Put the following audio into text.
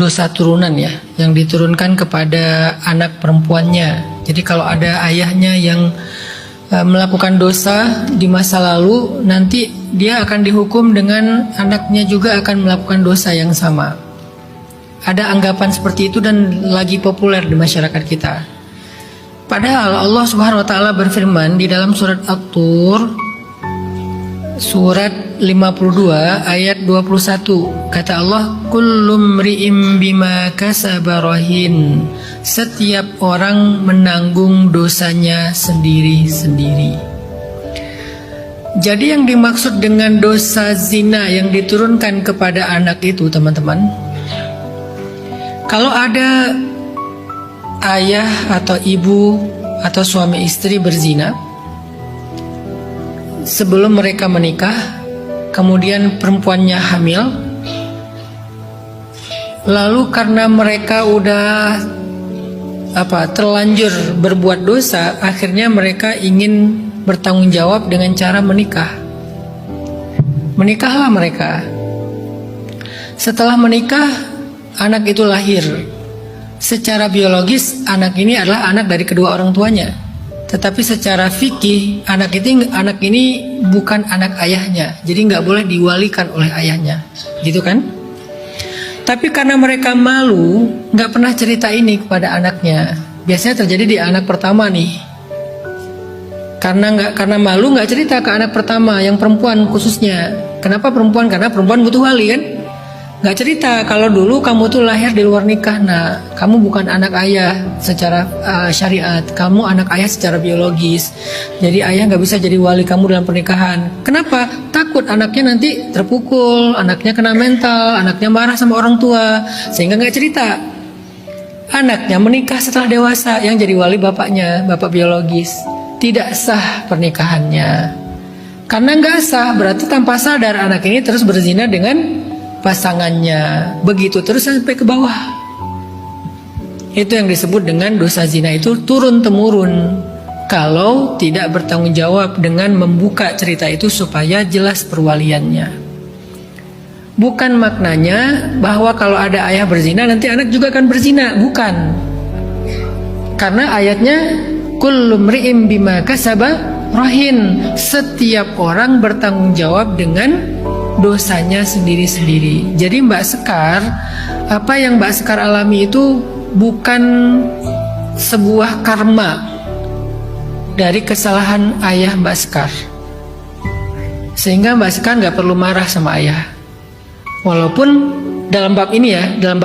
dosa turunan ya, yang diturunkan kepada anak perempuannya. Jadi kalau ada ayahnya yang melakukan dosa di masa lalu, nanti dia akan dihukum dengan anaknya juga akan melakukan dosa yang sama. Ada anggapan seperti itu dan lagi populer di masyarakat kita. Padahal Allah Subhanahu wa taala berfirman di dalam surat At-Tur surat 52 ayat 21. Kata Allah, kullum ri'im bima kasaba rahin. Setiap orang menanggung dosanya sendiri-sendiri. Jadi yang dimaksud dengan dosa zina yang diturunkan kepada anak itu, teman-teman, kalau ada ayah atau ibu atau suami istri berzina sebelum mereka menikah, kemudian perempuannya hamil, lalu karena mereka udah terlanjur berbuat dosa, akhirnya mereka ingin bertanggung jawab dengan cara menikah. Menikahlah mereka. Setelah menikah, anak itu lahir. Secara biologis anak ini adalah anak dari kedua orang tuanya. Tetapi secara fikih anak ini bukan anak ayahnya, jadi nggak boleh diwalikan oleh ayahnya, gitu kan? Tapi karena mereka malu, nggak pernah cerita ini kepada anaknya. Biasanya terjadi di anak pertama nih. Karena malu nggak cerita ke anak pertama, yang perempuan khususnya. Kenapa perempuan? Karena perempuan butuh wali kan? Nggak cerita kalau dulu kamu tuh lahir di luar nikah, nah kamu bukan anak ayah secara syariat, kamu anak ayah secara biologis. Jadi ayah nggak bisa jadi wali kamu dalam pernikahan. Kenapa? Takut anaknya nanti terpukul, anaknya kena mental, anaknya marah sama orang tua, sehingga nggak cerita. Anaknya menikah setelah dewasa, yang jadi wali bapaknya, bapak biologis. Tidak sah pernikahannya. Karena nggak sah, berarti tanpa sadar anak ini terus berzina dengan pasangannya, begitu terus sampai ke bawah. Itu yang disebut dengan dosa zina, itu turun temurun kalau tidak bertanggung jawab dengan membuka cerita itu supaya jelas perwaliannya. Bukan maknanya bahwa kalau ada ayah berzina nanti anak juga akan berzina, bukan. Karena ayatnya kullu mri'im bima kasaba rahin. Setiap orang bertanggung jawab dengan dosanya sendiri-sendiri. Jadi Mbak Sekar, apa yang Mbak Sekar alami itu bukan sebuah karma dari kesalahan ayah Mbak Sekar, sehingga Mbak Sekar nggak perlu marah sama ayah. Walaupun dalam bab ini ya, dalam bab